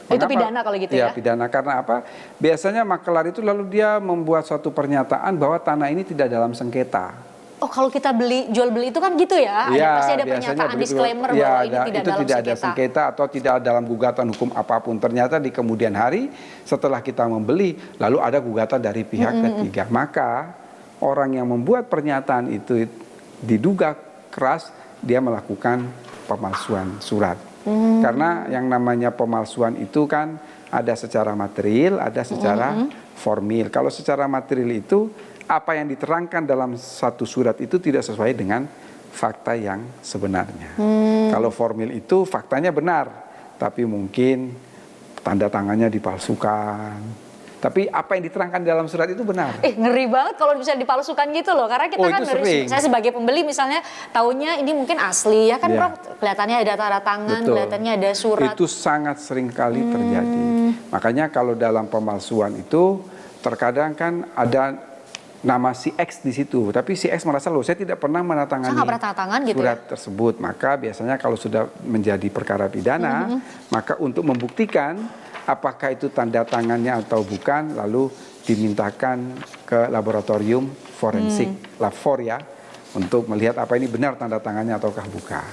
Itu pidana kalau gitu ya? Pidana. Karena apa? Biasanya makelar itu lalu dia membuat suatu pernyataan bahwa tanah ini tidak dalam sengketa. Oh, kalau kita jual beli itu kan gitu ya? Pasti ada pernyataan disclaimer bahwa ini tidak ada sengketa atau tidak dalam gugatan hukum apapun. Ternyata di kemudian hari setelah kita membeli, lalu ada gugatan dari pihak ketiga. Maka orang yang membuat pernyataan itu diduga keras dia melakukan pemalsuan surat. Karena yang namanya pemalsuan itu kan ada secara material, ada secara formil. Kalau secara material itu apa yang diterangkan dalam satu surat itu tidak sesuai dengan fakta yang sebenarnya. Kalau formil itu faktanya benar, tapi mungkin tanda tangannya dipalsukan. Tapi apa yang diterangkan dalam surat itu benar. Ngeri banget kalau bisa dipalsukan gitu loh. Karena kita kan ngeri. Saya sebagai pembeli misalnya taunya ini mungkin asli ya kan Prof. Kelihatannya ada tanda tangan, kelihatannya ada surat. Itu sangat sering kali terjadi. Makanya kalau dalam pemalsuan itu terkadang kan ada nama si X di situ. Tapi si X merasa loh saya tidak pernah menandatangani surat tersebut. Maka biasanya kalau sudah menjadi perkara pidana, maka untuk membuktikan apakah itu tanda tangannya atau bukan, lalu dimintakan ke laboratorium forensik, Lab4 ya, untuk melihat apa ini benar tanda tangannya ataukah bukan.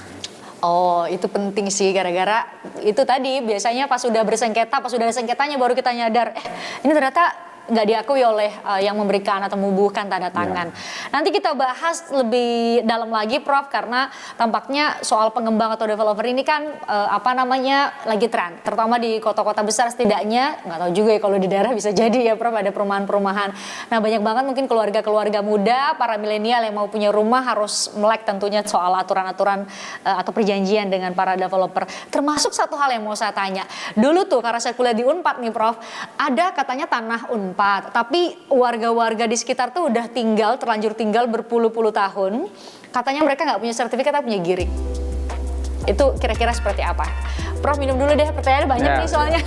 Oh, itu penting sih, gara-gara itu tadi biasanya pas sudah bersengketa, pas sudah ada sengketanya baru kita nyadar, ini ternyata nggak diakui oleh yang memberikan atau membubuhkan tanda tangan. Nanti kita bahas lebih dalam lagi Prof, karena tampaknya soal pengembang atau developer ini kan lagi tren, terutama di kota-kota besar setidaknya, nggak tahu juga ya kalau di daerah bisa jadi ya Prof ada perumahan-perumahan. Nah banyak banget mungkin keluarga-keluarga muda, para milenial yang mau punya rumah harus melek tentunya soal aturan-aturan atau perjanjian dengan para developer. Termasuk satu hal yang mau saya tanya, dulu tuh karena saya kuliah di Unpad nih Prof, ada katanya tanah Unpad tempat, tapi warga-warga di sekitar tuh udah terlanjur tinggal berpuluh-puluh tahun. Katanya mereka nggak punya sertifikat tapi punya girik. Itu kira-kira seperti apa? Prof, minum dulu deh, pertanyaannya banyak Ya, nih soalnya.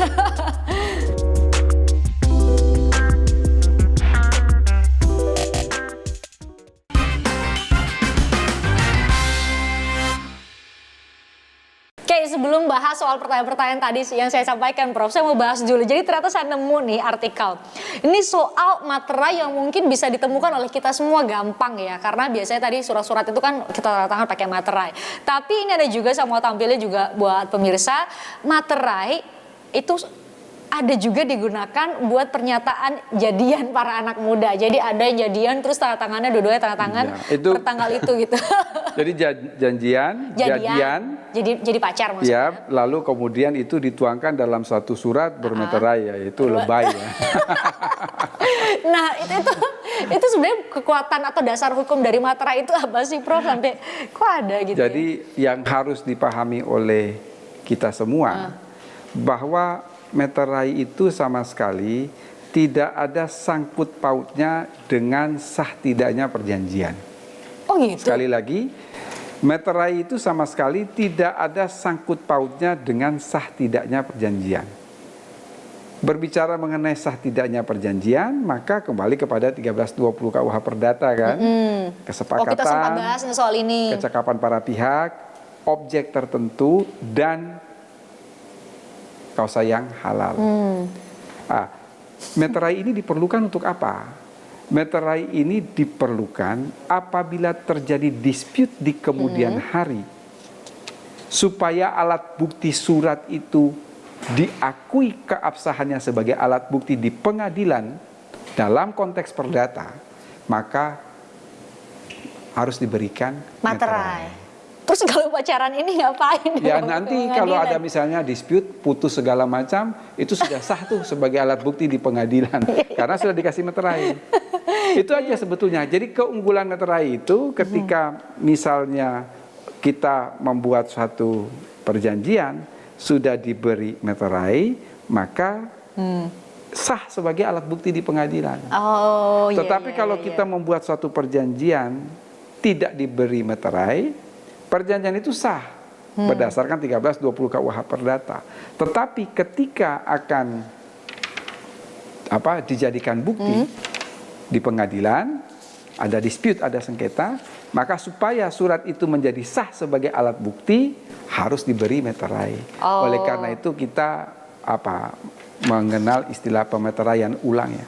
Oke, sebelum bahas soal pertanyaan-pertanyaan tadi yang saya sampaikan, Prof, saya mau bahas dulu. Jadi ternyata saya nemu nih artikel. Ini soal materai yang mungkin bisa ditemukan oleh kita semua gampang ya. Karena biasanya tadi surat-surat itu kan kita tanda tangan pakai materai. Tapi ini ada juga, saya mau tampilnya juga buat pemirsa, materai itu ada juga digunakan buat pernyataan jadian para anak muda. Jadi ada yang jadian terus tanda tangannya dua-duanya tanda tangan itu, per tanggal itu gitu. Jadi jadian, jadi pacar maksudnya. ya, lalu kemudian itu dituangkan dalam satu surat bermeterai, yaitu lebay ya. Nah itu sebenarnya kekuatan atau dasar hukum dari materai itu apa sih, Prof? Sampai kok ada gitu? Jadi yang harus dipahami oleh kita semua bahwa meterai itu sama sekali tidak ada sangkut pautnya dengan sah tidaknya perjanjian. Oh gitu. Sekali lagi, meterai itu sama sekali tidak ada sangkut pautnya dengan sah tidaknya perjanjian. Berbicara mengenai sah tidaknya perjanjian, maka kembali kepada 1320 KUH Perdata kan. Kesepakatan, kita sempat bahas soal ini. kecakapan para pihak, objek tertentu, dan kausa yang halal. Meterai ini diperlukan untuk apa? Meterai ini diperlukan apabila terjadi dispute di kemudian hari, supaya alat bukti surat itu diakui keabsahannya sebagai alat bukti di pengadilan dalam konteks perdata, maka harus diberikan meterai. Terus kalau pacaran ini ngapain? Ya nanti kalau ada misalnya dispute, putus segala macam, itu sudah sah tuh sebagai alat bukti di pengadilan. Karena sudah dikasih meterai. Itu aja sebetulnya. Jadi keunggulan meterai itu ketika misalnya kita membuat suatu perjanjian, sudah diberi meterai, maka sah sebagai alat bukti di pengadilan. Tetapi kalau kita membuat suatu perjanjian tidak diberi meterai, perjanjian itu sah berdasarkan 1320 KUH Perdata. Tetapi ketika akan dijadikan bukti di pengadilan, ada dispute, ada sengketa, maka supaya surat itu menjadi sah sebagai alat bukti harus diberi meterai. Oleh karena itu kita mengenal istilah pemeteraian ulang ya.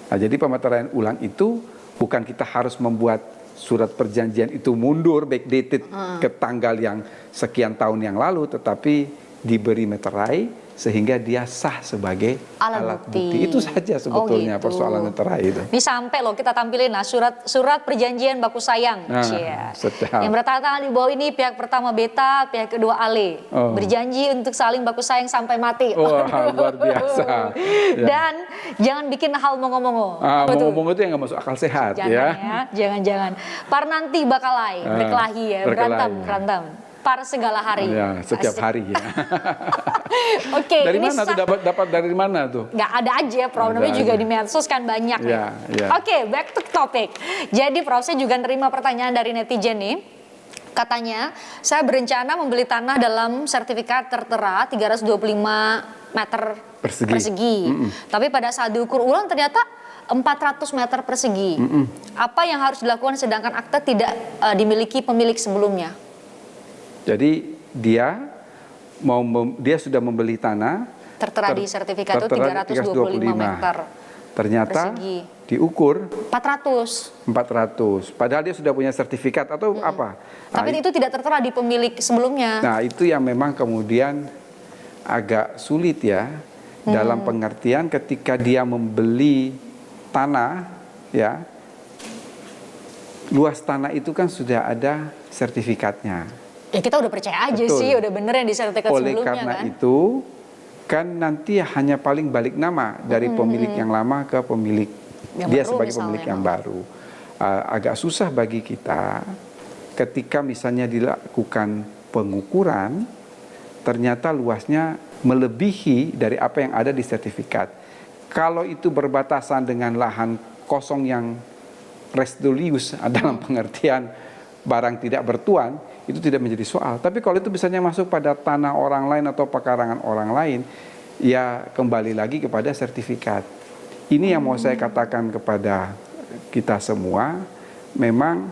Nah, jadi pemeteraian ulang itu bukan kita harus membuat surat perjanjian itu mundur backdated ke tanggal yang sekian tahun yang lalu, tetapi diberi meterai sehingga dia sah sebagai alat bukti. Itu saja sebetulnya persoalan meterai itu. Ini sampai loh kita tampilin surat perjanjian baku sayang. Yang bertanda di bawah ini pihak pertama beta, pihak kedua ale. Berjanji untuk saling baku sayang sampai mati. Wah, luar biasa. Dan jangan bikin hal mongo-mongo. Mongo-mongo itu yang nggak masuk akal sehat. Jangan. Parnanti bakalai, berkelahi ya, berantem. Par segala hari. Ya, setiap hari ya. Oke, dari ini mana tuh dapat dari mana tuh? Nggak ada aja, Prof. Namanya juga di medsos kan banyak. Ya. Oke, back to topic. Jadi Prof, saya juga nerima pertanyaan dari netizen nih. Katanya, saya berencana membeli tanah dalam sertifikat tertera 325 meter persegi. Tapi pada saat diukur ulang ternyata 400 meter persegi. Apa yang harus dilakukan sedangkan akta tidak dimiliki pemilik sebelumnya? Jadi dia sudah membeli tanah tertera di sertifikat itu 325 meter. Ternyata persegi. Diukur 400. Padahal dia sudah punya sertifikat atau apa? Tapi itu tidak tertera di pemilik sebelumnya. Nah, itu yang memang kemudian agak sulit ya dalam pengertian ketika dia membeli tanah ya. Luas tanah itu kan sudah ada sertifikatnya. Ya kita udah percaya aja sih, udah bener yang di sertifikat sebelumnya kan. Oleh karena itu, kan nanti hanya paling balik nama dari pemilik yang lama ke pemilik yang dia sebagai pemilik yang baru. Agak susah bagi kita ketika misalnya dilakukan pengukuran, ternyata luasnya melebihi dari apa yang ada di sertifikat. Kalau itu berbatasan dengan lahan kosong yang residualius dalam pengertian barang tidak bertuan, itu tidak menjadi soal. Tapi kalau itu misalnya masuk pada tanah orang lain atau pekarangan orang lain, ya kembali lagi kepada sertifikat. Ini yang mau saya katakan kepada kita semua, memang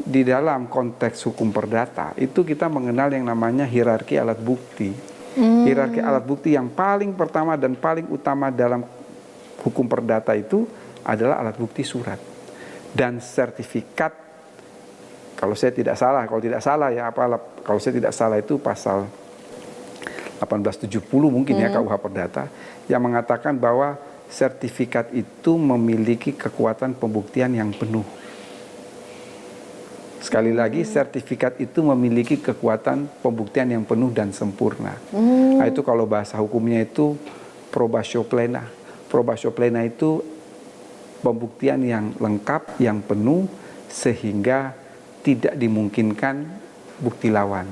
di dalam konteks hukum perdata itu kita mengenal yang namanya hierarki alat bukti. Hierarki alat bukti yang paling pertama dan paling utama dalam hukum perdata itu adalah alat bukti surat dan sertifikat. Kalau saya tidak salah, kalau saya tidak salah itu pasal 1870 mungkin ya KUH Perdata yang mengatakan bahwa sertifikat itu memiliki kekuatan pembuktian yang penuh. Sekali lagi, sertifikat itu memiliki kekuatan pembuktian yang penuh dan sempurna. Nah, itu kalau bahasa hukumnya itu probatio plena. Probatio plena itu pembuktian yang lengkap, yang penuh, sehingga tidak dimungkinkan bukti lawan.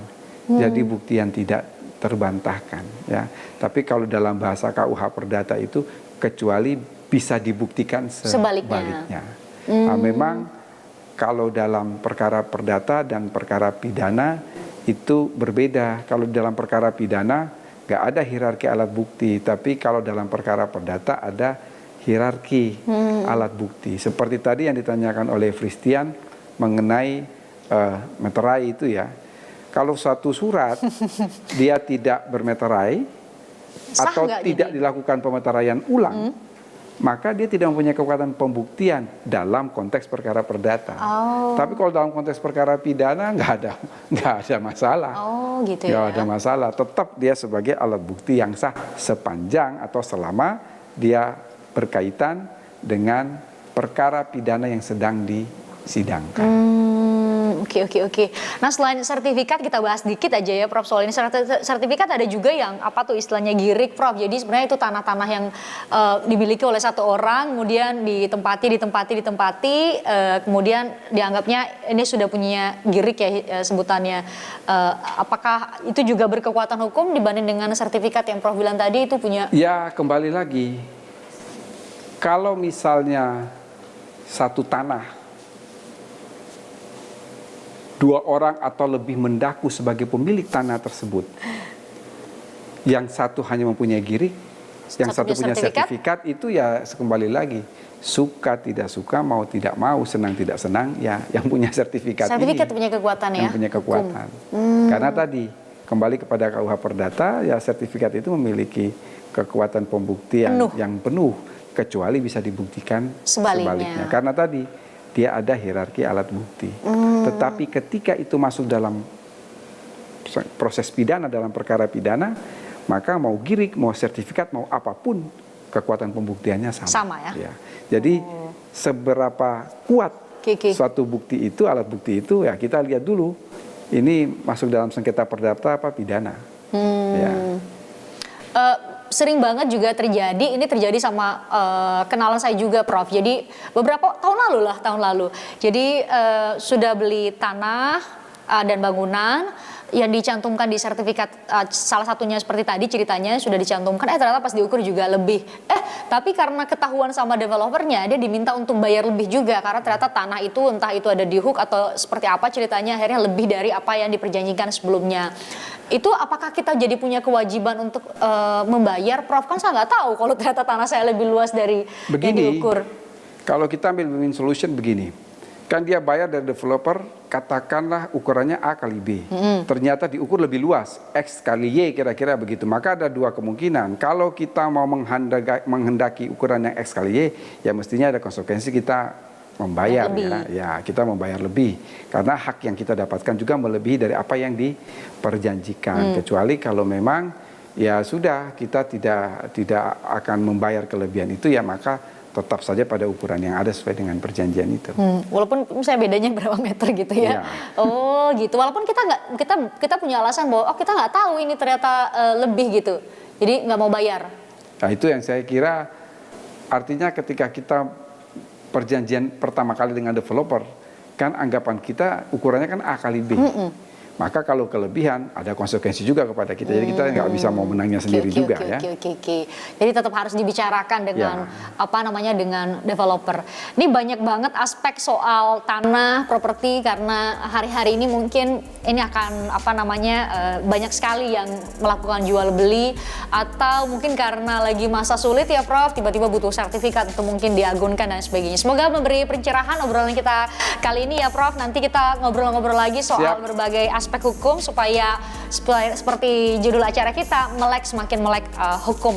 Jadi bukti yang tidak terbantahkan. Ya. Tapi kalau dalam bahasa KUH Perdata itu, kecuali bisa dibuktikan sebaliknya. Nah, memang kalau dalam perkara perdata dan perkara pidana itu berbeda. Kalau dalam perkara pidana nggak ada hierarki alat bukti, tapi kalau dalam perkara perdata ada hierarki alat bukti. Seperti tadi yang ditanyakan oleh Christian mengenai meterai itu ya. Kalau suatu surat dia tidak bermeterai atau tidak dilakukan pemeteraian ulang, maka dia tidak mempunyai kekuatan pembuktian dalam konteks perkara perdata. Tapi kalau dalam konteks perkara pidana nggak ada masalah. Gitu ya. Nggak ada masalah. Tetap dia sebagai alat bukti yang sah sepanjang atau selama dia berkaitan dengan perkara pidana yang sedang disidangkan. Oke. Nah, selain sertifikat kita bahas dikit aja ya Prof, soal ini. Sertifikat ada juga yang apa tuh istilahnya girik Prof. Jadi sebenarnya itu tanah-tanah yang dimiliki oleh satu orang, kemudian ditempati, kemudian dianggapnya ini sudah punya girik ya sebutannya. Apakah itu juga berkekuatan hukum dibanding dengan sertifikat yang Prof bilang tadi itu punya? Ya, kembali lagi. Kalau misalnya satu tanah dua orang atau lebih mendaku sebagai pemilik tanah tersebut, yang satu hanya mempunyai girik, yang satu punya sertifikat, itu ya kembali lagi suka tidak suka, mau tidak mau, senang tidak senang, ya yang punya sertifikat ini punya kekuatan ya, yang punya kekuatan. Karena tadi kembali kepada KUH Perdata, ya sertifikat itu memiliki kekuatan pembuktian yang penuh, kecuali bisa dibuktikan sebaliknya. Karena tadi dia ada hierarki alat bukti. Tetapi ketika itu masuk dalam proses pidana, dalam perkara pidana, maka mau girik, mau sertifikat, mau apapun, kekuatan pembuktiannya sama. Sama ya? Jadi seberapa kuat suatu bukti itu, alat bukti itu, ya kita lihat dulu. Ini masuk dalam sengketa perdata apa pidana. Ya. Sering banget juga terjadi, ini terjadi sama kenalan saya juga Prof. Jadi beberapa tahun lalu. Jadi sudah beli tanah dan bangunan yang dicantumkan di sertifikat, salah satunya seperti tadi ceritanya sudah dicantumkan, ternyata pas diukur juga lebih. Tapi karena ketahuan sama developernya, dia diminta untuk bayar lebih juga karena ternyata tanah itu entah itu ada di hook atau seperti apa ceritanya, akhirnya lebih dari apa yang diperjanjikan sebelumnya. Itu apakah kita jadi punya kewajiban untuk membayar, Prof? Kan saya nggak tahu kalau ternyata tanah saya lebih luas dari yang diukur. Kalau kita ambil win-win solution begini, kan dia bayar dari developer, katakanlah ukurannya A kali B. Ternyata diukur lebih luas, X kali Y kira-kira begitu. Maka ada dua kemungkinan. Kalau kita mau menghendaki ukuran yang X kali Y, ya mestinya ada konsekuensi kita membayar. Ya, kita membayar lebih. Karena hak yang kita dapatkan juga melebihi dari apa yang diperjanjikan. Kecuali kalau memang ya sudah kita tidak akan membayar kelebihan itu, ya maka tetap saja pada ukuran yang ada sesuai dengan perjanjian itu. Walaupun misalnya bedanya berapa meter gitu ya. Oh gitu. Walaupun kita punya alasan bahwa kita nggak tahu ini ternyata lebih gitu. Jadi nggak mau bayar. Nah itu yang saya kira artinya ketika kita perjanjian pertama kali dengan developer, kan anggapan kita ukurannya kan A kali B. maka kalau kelebihan ada konsekuensi juga kepada kita. Jadi kita nggak bisa mau menangnya sendiri juga ya. Oke. Jadi tetap harus dibicarakan dengan dengan developer. Ini banyak banget aspek soal tanah, properti, karena hari-hari ini mungkin ini akan banyak sekali yang melakukan jual beli, atau mungkin karena lagi masa sulit ya Prof, tiba-tiba butuh sertifikat untuk mungkin diagunkan dan sebagainya. Semoga memberi pencerahan obrolan kita kali ini ya Prof. Nanti kita ngobrol-ngobrol lagi soal berbagai aspek hukum supaya seperti judul acara kita, semakin melek hukum,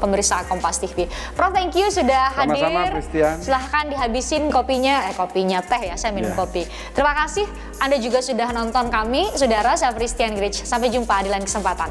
pemirsa Kompas TV. Prof, thank you sudah hadir. Sama-sama, Christian. Silahkan dihabisin kopinya teh ya, saya minum kopi. Terima kasih Anda juga sudah nonton kami, saudara. Saya Christian Grich. Sampai jumpa di lain kesempatan.